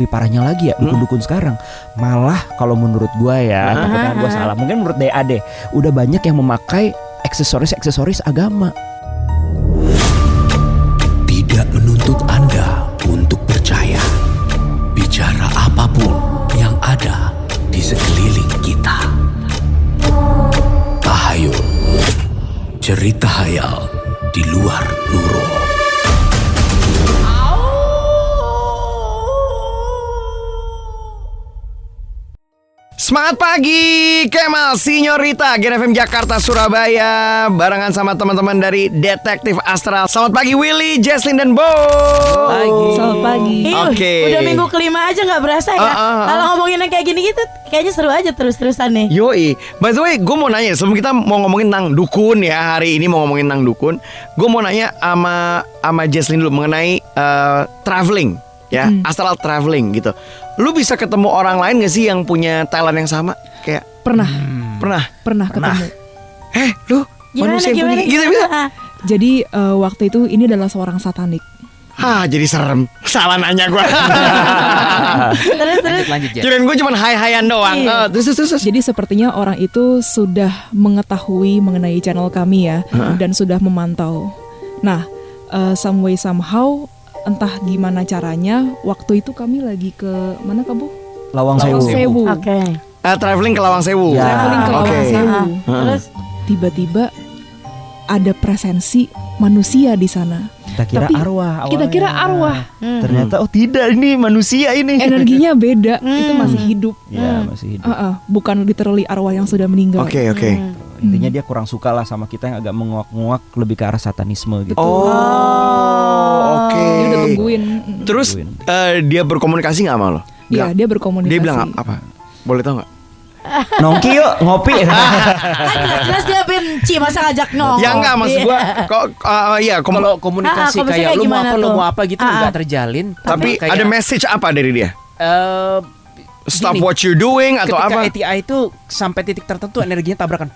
Lebih parahnya lagi ya dukun-dukun sekarang malah kalau menurut gua ya, takutnya gua salah, mungkin menurut DA deh, udah banyak yang memakai aksesoris agama. Tidak menuntut Anda untuk percaya. Bicara apapun yang ada di sekeliling kita. Tahayul, cerita hayal di luar nurul. Semangat pagi, Kemal, Sinyorita, Gen FM Jakarta, Surabaya. Barengan sama teman-teman dari Detektif Astral. Selamat pagi Willy, Jesslyn, dan Bo. Selamat pagi. Oke. Udah minggu kelima aja gak berasa ya. Kalau ngomongin yang kayak gini gitu kayaknya seru aja terus-terusan nih. Yoi. By the way, gue mau nanya sebelum kita mau ngomongin tentang dukun ya. Hari ini mau ngomongin tentang dukun. Gue mau nanya sama Jesslyn dulu mengenai traveling ya, astral traveling gitu. Lu bisa ketemu orang lain gak sih yang punya talent yang sama? Kayak Pernah ketemu. Lu manusia yang punya gitu bisa? Jadi waktu itu ini adalah seorang satanik. Jadi serem. Salah nanya gue. Terus. Lanjut ya. Kirain gue cuma hai-haian doang. Terus. Jadi sepertinya orang itu sudah mengetahui mengenai channel kami ya, dan sudah memantau. Nah, some way somehow, entah gimana caranya, waktu itu kami lagi ke mana Kak Bu? Lawang Sewu. Oke. Traveling ke Lawang Sewu. Ya. Traveling ke Lawang Oke. Sewu. Terus Tiba-tiba ada presensi manusia di sana. Kita kira Tapi arwah awalnya. kita kira arwah. Ternyata tidak, ini manusia ini. Energinya beda, itu masih hidup. Ya masih hidup. Bukan literally arwah yang sudah meninggal. Oke. Intinya dia kurang suka lah sama kita yang agak menguak-nguak lebih ke arah satanisme gitu. Oke. Dia udah tungguin. Terus dia berkomunikasi nggak sama lo? Iya, dia berkomunikasi. Dia bilang apa? Boleh tau nggak? Nongki yuk, ngopi. kan jelas dia benci masa ngajak nongkrong. Ya enggak, maksud gua kok Kalau komunikasi komunikasi kayak lu mau gimana apa, lu tuh? mau apa gitu nggak terjalin. tapi kayak, ada message apa dari dia? Stop gini, what you're doing atau ketika apa? ATI itu sampai titik tertentu energinya tabrakan.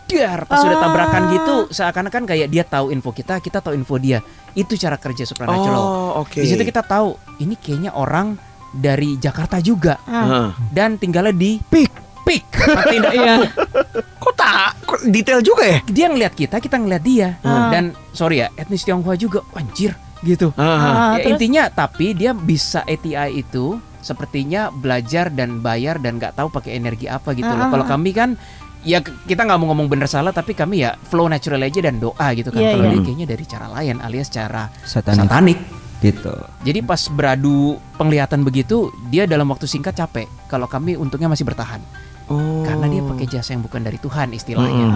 Pas sudah tabrakan gitu, seakan-akan kayak dia tahu info kita tahu info dia. Itu cara kerja supernatural. Oke. Di situ kita tahu ini kayaknya orang dari Jakarta juga dan tinggalnya di Pik. Iya. Kok detail juga ya? Dia ngeliat kita ngeliat dia. Dan sorry ya, etnis Tionghoa juga, anjir gitu. Ya, Terus? intinya tapi dia bisa ATI itu sepertinya belajar dan bayar dan nggak tahu pakai energi apa gitu loh. Kalau kami kan ya kita nggak mau ngomong bener salah, tapi kami ya flow natural aja dan doa gitu kan. Iya, Kalau iya. dia kayaknya dari cara lain alias cara Satanik. satanik. Gitu. Jadi pas beradu penglihatan begitu, dia dalam waktu singkat capek. Kalau kami untungnya masih bertahan. Karena dia pakai jasa yang bukan dari Tuhan istilahnya.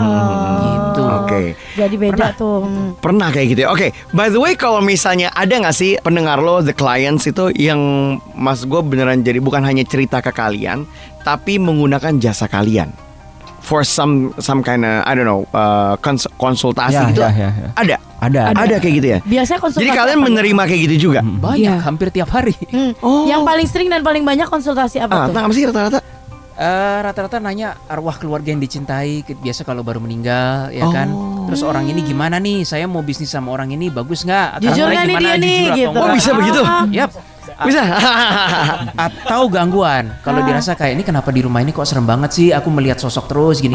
Gitu. Oke. Jadi beda tuh. Pernah kayak gitu ya. Oke, by the way, kalau misalnya ada nggak sih pendengar lo, the clients itu yang mas gue beneran jadi bukan hanya cerita ke kalian, tapi menggunakan jasa kalian for some kind of I don't know konsultasi gitu. Ya. Ada kayak gitu ya. Biasanya konsultasi. Jadi kalian apa? menerima kayak gitu juga. Banyak, Iya. hampir tiap hari. Yang paling sering dan paling banyak konsultasi apa tuh? Tentang apa sih rata-rata? Rata-rata nanya arwah keluarga yang dicintai. Biasa kalau baru meninggal ya kan. Terus orang ini gimana nih? Saya mau bisnis sama orang ini, bagus nggak? Jujur Karakternya nggak nih gimana? dia nih, Jujur atau gitu. enggak? Oh, bisa begitu? Yap. Bisa. Atau gangguan. Kalau dirasa kayak ini kenapa di rumah ini kok serem banget sih? Aku melihat sosok terus gini.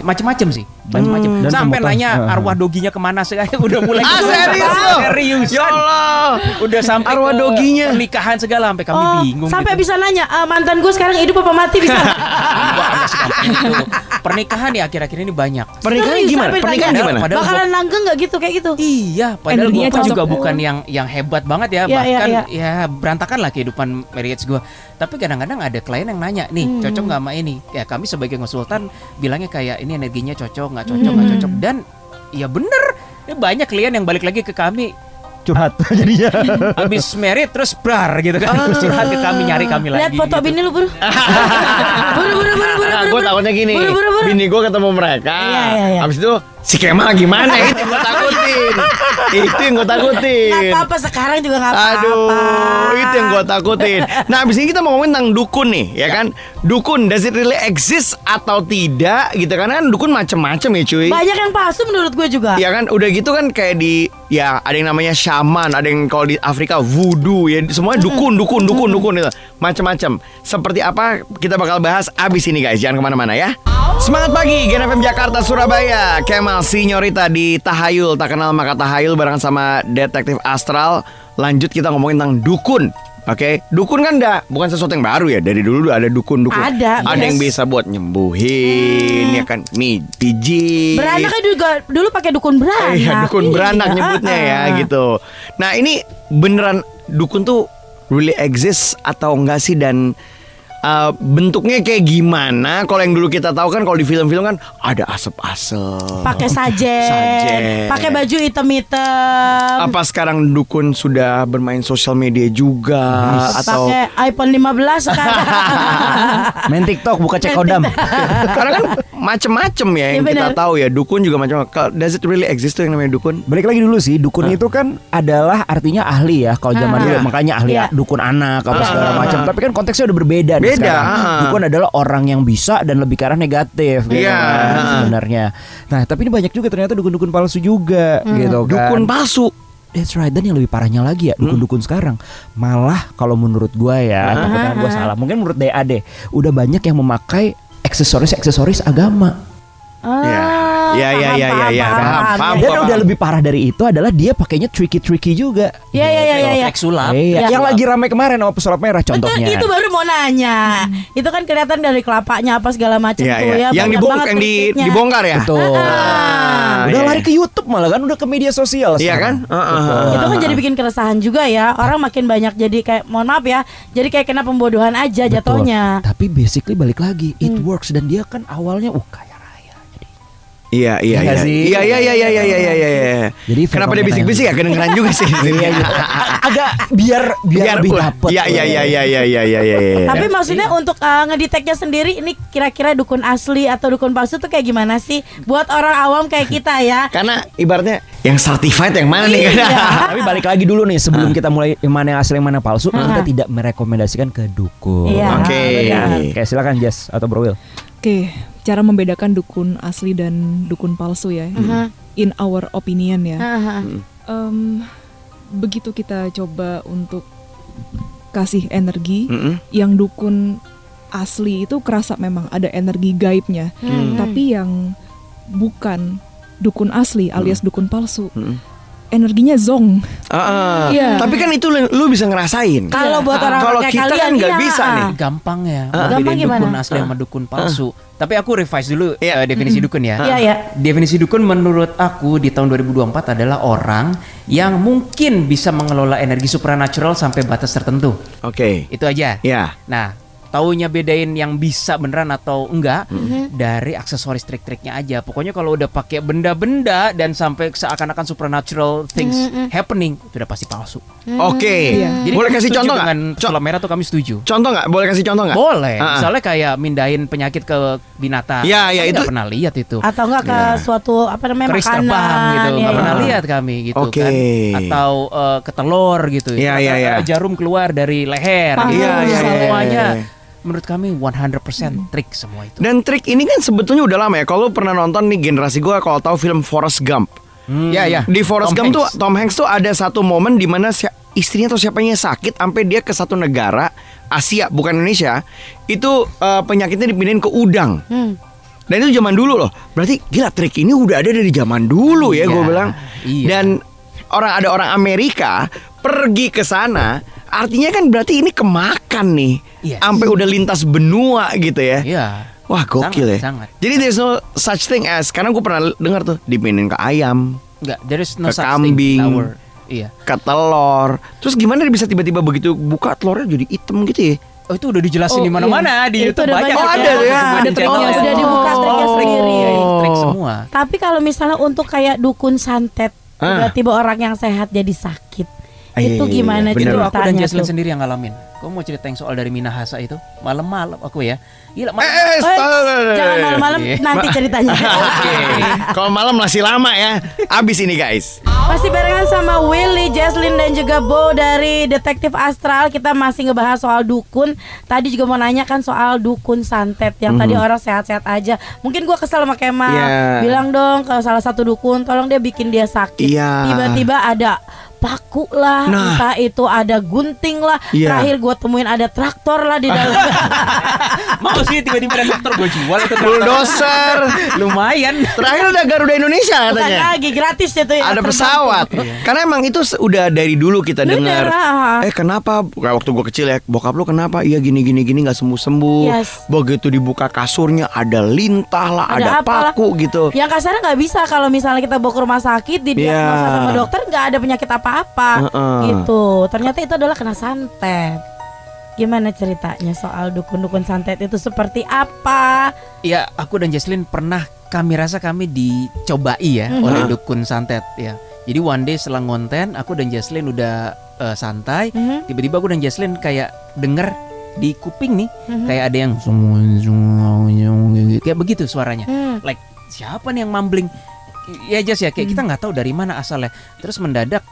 Macem-macem sih. Macem-macem. Dan Sampai pemutas. nanya arwah doginya kemana sih? Udah mulai. Serius lo? Seriusan. Ya Allah. Udah sampai Arwah ke doginya. pernikahan segala sampai kami bingung. Sampai gitu. bisa nanya mantan gue sekarang hidup apa mati bisa? Enggak segampang itu. Pernikahan ya akhir-akhir ini banyak. Pernikahan Serius, gimana? sampai Pernikahan tanya. gimana? Padahal Bakalan langgeng nggak gitu kayak gitu? Iya, padahal Energinya gue cocok. juga bukan yang hebat banget ya, Iya, bahkan iya, ya berantakan lah kehidupan marriage gue. Tapi kadang-kadang ada klien yang nanya, nih cocok nggak sama ini? Ya kami sebagai konsultan bilangnya kayak ini energinya cocok, nggak cocok, dan ya bener, banyak klien yang balik lagi ke kami Curhat jadinya. habis married terus brar gitu kan, terus curhat ke kami, nyari kami Lihat lagi. foto gitu. bini lu buru. Buru. Gue takutnya gini, Buru. bini gue ketemu mereka. Iya. Habis itu Si Kemal gimana? Itu yang gue takutin. Itu yang gue takutin. Gak apa-apa, sekarang juga gak apa-apa. Aduh, itu yang gue takutin. Nah, abis ini kita mau ngomongin tentang dukun nih, ya kan? Dukun, does it really exist atau tidak? Gitu kan dukun macem-macem ya cuy. Banyak yang palsu menurut gue juga. Ya kan, udah gitu kan kayak ya ada yang namanya shaman, ada yang kalau di Afrika voodoo ya, semuanya dukun itu, macam-macam. Seperti apa kita bakal bahas abis ini guys, jangan kemana-mana ya. Semangat pagi, Gen FM Jakarta, Surabaya. Kemal Sinyorita di Tahayul, tak kenal maka tahayul barengan sama Detektif Astral. Lanjut kita ngomongin tentang dukun. Oke, dukun kan bukan sesuatu yang baru ya. Dari dulu ada dukun. Ada yang bisa buat nyembuhin, ya kan, pijit. Beranaknya juga dulu pakai dukun beranak. Iya, dukun beranak nyebutnya ya gitu. Nah, ini beneran dukun tuh really exist atau enggak sih, dan bentuknya kayak gimana? Kalau yang dulu kita tahu kan, kalau di film-film kan ada asap-asap, pakai sajen, pakai baju hitam-hitam. Apa sekarang dukun sudah bermain sosial media juga atau pakai iPhone 15 sekarang? Main TikTok, buka cek kodam. Karena kan macem-macem ya yang Ya, kita bener. tahu ya. Dukun juga macam-macam. Does it really exist tuh yang namanya dukun? Balik lagi dulu sih, dukun itu kan adalah artinya ahli ya. Kalau zaman dulu makanya ahli Iya. dukun anak apa segala macam. Tapi kan konteksnya udah berbeda nih Beda, sekarang. Dukun adalah orang yang bisa dan lebih ke arah negatif gitu Iya. kan, sebenarnya. Nah, tapi ini banyak juga ternyata dukun-dukun palsu juga gitu kan. Dukun palsu. That's right. Dan yang lebih parahnya lagi ya, dukun-dukun sekarang malah kalau menurut gua ya, takutnya gua salah. Mungkin menurut DAD udah banyak yang memakai aksesoris agama. Ya. Paham. Dan udah lebih parah dari itu adalah dia pakainya tricky juga. Iya. Trik sulap. Iya, yang lagi ramai kemarin sama pesulap merah contohnya. Itu baru mau nanya. Itu kan kelihatan dari kelapanya apa segala macam Iya, tuh iya. ya. Yang banyak banget triknya. dibongkar ya. Betul. Udah iya. lari ke YouTube malah kan, udah ke media sosial Iya kan? sekarang. Itu kan jadi bikin keresahan juga ya. Orang makin banyak jadi kayak, mohon maaf ya, jadi kayak kena pembodohan aja Betul. jatuhnya. Tapi basically balik lagi, it works, dan dia kan awalnya kaya raya. Iya. Iya nggak sih? Iya. Jadi Kenapa dia fenomena bisik-bisik ya? Kedengeran juga sih. Iya, agak biar lebih dapet. Iya. Tapi maksudnya untuk ngedeteknya sendiri, ini kira-kira dukun asli atau dukun palsu tuh kayak gimana sih? Buat orang awam kayak kita ya. Karena ibaratnya yang certified yang mana nih? Tapi balik lagi dulu nih, sebelum kita mulai yang mana yang asli yang mana palsu, kita tidak merekomendasikan ke dukun. Iya. Oke. Oke, silakan Jess atau Bro Will. Oke, cara membedakan dukun asli dan dukun palsu ya. In our opinion ya. Begitu kita coba untuk kasih energi, yang dukun asli itu kerasa memang ada energi gaibnya. Tapi yang bukan dukun asli alias dukun palsu, energinya zong. Iya. Tapi kan itu lu bisa ngerasain. Kalau buat orang Kalau kayak kita kalian, kan nggak iya. bisa nih. Gampang ya, Gampang bedain gimana? dukun asli sama dukun palsu. Tapi aku revise dulu Iya. definisi dukun ya. Iya. Definisi dukun menurut aku di tahun 2024 adalah orang yang mungkin bisa mengelola energi supranatural sampai batas tertentu. Oke. Itu aja. Ya. Nah, taunya bedain yang bisa beneran atau enggak dari aksesoris trik-triknya aja. Pokoknya kalau udah pakai benda-benda dan sampai seakan-akan supernatural things happening, itu udah pasti palsu. Oke. Jadi Boleh kami kasih setuju contoh nggak? dengan pesulap merah tuh kami setuju. Contoh nggak? Boleh kasih contoh nggak? Boleh. Ah, ah. Misalnya kayak mindahin penyakit ke binatang. Ya, Kami itu- nggak pernah lihat itu. Atau enggak ke suatu apa namanya Keris makanan terbang gitu, nggak iya. pernah lihat kami gitu Oke. kan. Atau ke telur gitu. Iya, Atau, iya, iya. jarum keluar dari leher. Paham. Gitu. Iya, iya, iya, Semuanya. iya. Menurut kami 100% trik semua itu. Dan trik ini kan sebetulnya udah lama ya. Kalau lu pernah nonton nih, generasi gue kalau tahu film Forrest Gump. Ya. Di Forrest Tom Gump tuh Hanks. Tom Hanks tuh ada satu momen di mana istrinya atau siapanya sakit sampai dia ke satu negara Asia bukan Indonesia. Itu penyakitnya dipindahin ke udang. Dan itu zaman dulu loh. Berarti gila, trik ini udah ada dari zaman dulu ya, Iya, gue bilang. iya. Dan ada orang Amerika pergi ke sana, artinya kan berarti ini kemakan nih. Yes. Sampai udah lintas benua gitu ya. Iya. Wah, gokil ya. Sangat. Jadi there's no such thing as, karena gue pernah dengar tuh dipindahin ke ayam, Enggak, there is no Ke such kambing. thing tower. Iya. ke telur. Terus gimana dia bisa tiba-tiba begitu buka telurnya jadi hitam gitu ya? Oh, itu udah dijelasin Oh, di mana-mana iya. di Itu YouTube udah banyak. banyak Oh, ya. ada ya? Ada triknya. Oh, udah dibuka triknya sendiri. Iya, itu trik semua. Tapi kalau misalnya untuk kayak dukun santet, tiba-tiba orang yang sehat jadi sakit. Itu gimana bener. Itu aku dan ceritanya Jesslyn tuh? sendiri yang ngalamin. Kamu mau cerita yang soal dari Minahasa itu? Malam-malam aku ya. Gila malam. Jangan malam-malam, nanti ceritanya. Oke. Kalau malam masih lama ya. Abis ini guys. Masih barengan sama Willy, Jesslyn dan juga Bo dari Detektif Astral. Kita masih ngebahas soal dukun. Tadi juga mau nanya kan soal dukun santet. Yang tadi orang sehat-sehat aja. Mungkin gua kesel sama Kemal. Iya. Bilang dong ke salah satu dukun, tolong dia bikin dia sakit. Iya. Tiba-tiba ada paku lah, Nah. entah itu ada gunting lah. Iya. Terakhir gue temuin ada traktor lah di dalam. Mau sih tiba-tiba ada dokter gue jual itu Bulldozer. lumayan. Terakhir ada Garuda Indonesia Bukan katanya. lagi gratis itu ya. Ada terbang. pesawat. Karena emang itu udah dari dulu kita Bener, dengar. ah. Kenapa? Kayak waktu gue kecil ya, bokap lu kenapa? Iya gini nggak sembuh. Yes. Begitu dibuka kasurnya ada lintah lah, ada apalah. paku gitu. Yang kasarnya nggak bisa kalau misalnya kita bawa ke rumah sakit didiagnosa Iya. sama dokter nggak ada penyakit apa-apa gitu. Ternyata itu adalah kena santet. Gimana ceritanya soal dukun-dukun santet itu seperti apa? Ya, aku dan Jesslyn pernah kami dicobai ya oleh dukun santet ya. Jadi one day setelah ngonten, aku dan Jesslyn udah santai. Tiba-tiba aku dan Jesslyn kayak denger di kuping nih, kayak ada yang kayak begitu suaranya. Like siapa nih yang mumbling? Ya Jess ya, kayak kita nggak tahu dari mana asalnya. Terus mendadak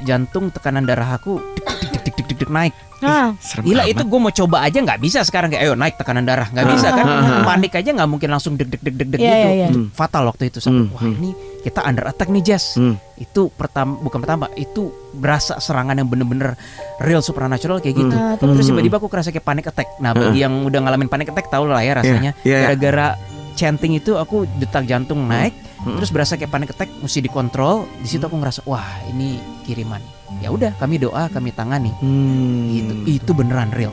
jantung tekanan darah aku dik naik. Nah, Serem Gila amat. itu gue mau coba aja nggak bisa sekarang kayak ayo naik tekanan darah nggak bisa kan, panik aja nggak mungkin langsung deg Iya, gitu. iya, iya. Fatal waktu itu sampai wah ini kita under attack nih Jess. Itu bukan pertama, itu berasa serangan yang bener-bener real supernatural kayak gitu. Terus tiba-tiba aku kerasa kayak panic attack. Nah bagi yang udah ngalamin panic attack tau lah ya rasanya. Iya, iya. Gara-gara chanting itu aku detak jantung naik. Terus berasa kayak panic attack, mesti dikontrol. Di situ aku ngerasa wah ini kiriman. Ya udah kami doa, kami tangani. Itu beneran real.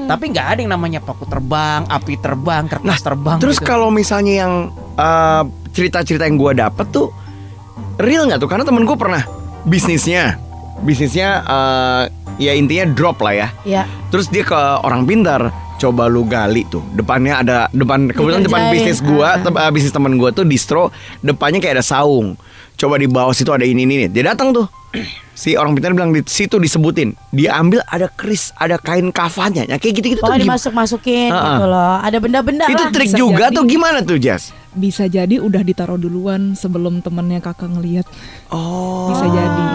Tapi nggak ada yang namanya paku terbang, api terbang, kertas terbang. Terus gitu. kalau misalnya yang cerita-cerita yang gue dapet tuh real nggak tuh? Karena temen gue pernah bisnisnya ya intinya drop lah ya. ya. Terus dia ke orang pintar, coba lu gali tuh. Depannya ada kebetulan depan Dikerjain. bisnis gua, bisnis teman gua tuh distro, depannya kayak ada saung. Coba di bawah situ ada ini. Dia datang tuh. Si orang pintar bilang di situ disebutin. Dia ambil ada keris, ada kain kafannya. Ya kayak gitu-gitu tuh. Pokoknya dimasuk-masukin gitu loh. Ada benda-benda Itu lah. trik bisa juga jadi. tuh gimana tuh, Jas? Bisa jadi udah ditaruh duluan sebelum temennya kakak ngelihat. Oh. Bisa jadi.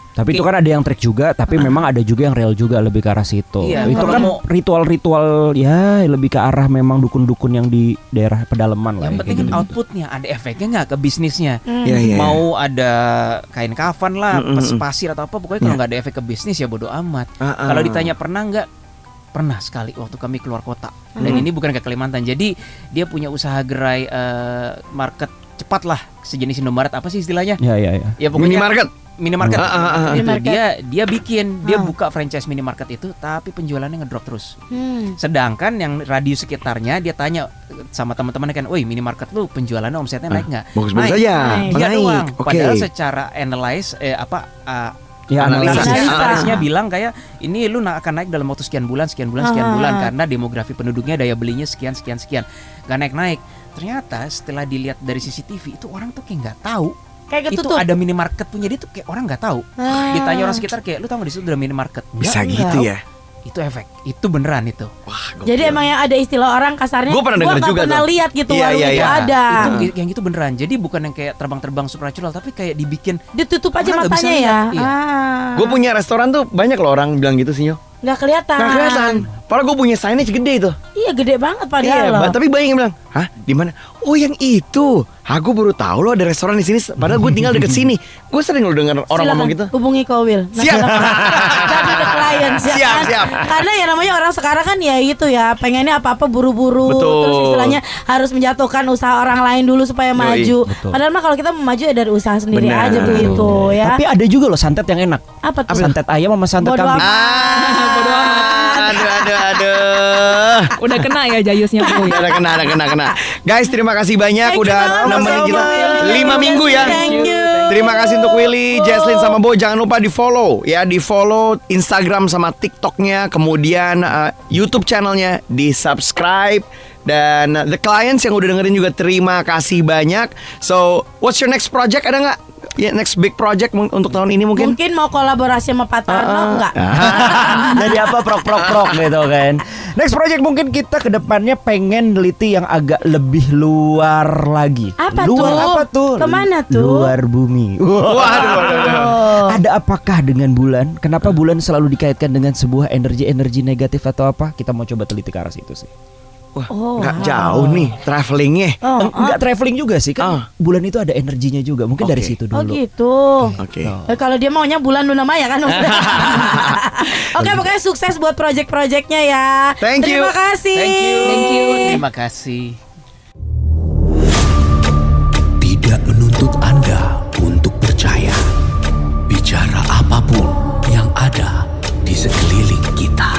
Tapi itu kan ada yang trik juga, tapi memang ada juga yang real juga, lebih ke arah situ. Iya, Itu kalau kan mau- ritual-ritual ya lebih ke arah memang dukun-dukun yang di daerah pedalaman lah. Yang ya, penting kayak kan gitu. outputnya ada efeknya nggak ke bisnisnya. Iya. Mau ada kain kafan lah, pasir atau apa, pokoknya kalau nggak ada efek ke bisnis ya bodo amat. Kalau ditanya pernah nggak? Pernah sekali waktu kami keluar kota. Dan ini bukan ke Kalimantan. Jadi dia punya usaha gerai market cepat lah, sejenis Indomaret apa sih istilahnya? Ya. Ya pokoknya Minimarket. minimarket. Gitu. Minimarket. Dia bikin, dia buka franchise minimarket itu, tapi penjualannya ngedrop terus. Sedangkan yang radius sekitarnya dia tanya sama teman-temannya kan, "Woi, minimarket lu penjualannya omsetnya naik nggak?" Bagus-bagus Naik. aja. Dia Naik. doang. Oke. Padahal secara analyze Ya, Analisa. analisnya bilang kayak ini lu akan naik dalam waktu sekian bulan karena demografi penduduknya, daya belinya sekian. Gak naik. Ternyata setelah dilihat dari CCTV itu orang tuh kayak nggak tahu. Kayak Itu ketutup. ada minimarket punya dia tuh kayak orang nggak tahu. Ditanya orang sekitar kayak lu tahu nggak di situ ada minimarket? Bisa Nggak, gitu nggak. ya. Itu efek. Itu beneran itu. Wah, Jadi emang yang ada istilah orang kasarnya. Gua pernah denger nggak juga pernah tuh. lihat gitu Iya, warung iya, itu iya. ada. Itu yang itu beneran. Jadi bukan yang kayak terbang-terbang supernatural, tapi kayak dibikin Ditutup aja Orang nggak bisa matanya ya. lihat, iya. gue punya restoran tuh banyak loh orang bilang gitu sih, Nyo. Nggak kelihatan. Nggak kelihatan. Padahal gue punya signage gede itu. Iya gede banget Iya, padahal loh. tapi banyak yang bilang, "Hah, di mana?" "Oh, yang itu." Gue baru tahu loh ada restoran di sini. Padahal gue tinggal deket sini. Gue sering loh dengar orang Silakan, ngomong gitu. hubungi Kowil. Siap. Jadi the client Siap, kan? siap. Karena ya namanya orang sekarang kan ya itu ya pengennya apa-apa buru-buru. Betul. Terus istilahnya harus menjatuhkan usaha orang lain dulu supaya maju. betul. Padahal mah kalau kita mau maju ya dari usaha sendiri Benar. aja begitu ya. Tapi ada juga loh santet yang enak. Apa tuh? Santet ayam sama santet Bodo kambing. amat. Aduh. Udah kena ya jayusnya Bu. Ada kena. Guys, terima kasih banyak Thank you udah banget, nemenin Mas kita Willy. 5 minggu ya. Thank you. Terima kasih untuk Willy, Jesslyn sama Bo. Jangan lupa di follow ya, di follow Instagram sama TikToknya, kemudian YouTube channelnya, di subscribe. Dan the clients yang udah dengerin juga terima kasih banyak. So, what's your next project? Ada nggak? ya next big project untuk tahun ini mungkin? Mungkin mau kolaborasi sama Pak Tarno enggak? Jadi apa prok gitu kan. Next project mungkin kita ke depannya pengen neliti yang agak lebih luar lagi. Apa luar tuh? apa tuh? Kemana tuh? Luar bumi. Oh. Ada apakah dengan bulan? Kenapa bulan selalu dikaitkan dengan sebuah energi-energi negatif atau apa? Kita mau coba teliti ke arah situ sih. Wah, Oh, nggak wow. jauh nih travelingnya. Enggak traveling juga sih kan. Bulan itu ada energinya juga. Mungkin dari Oke. situ Oh dulu. gitu. Oke. Kalau dia maunya bulan Luna Maya kan maksudnya. Oke, pokoknya sukses buat project-projectnya ya. Thank you. Terima kasih. Thank you. Terima kasih. Tidak menuntut Anda untuk percaya. Bicara apapun yang ada di sekeliling kita.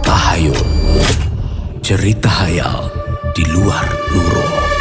Tahayul. Cerita hayal di luar nurul.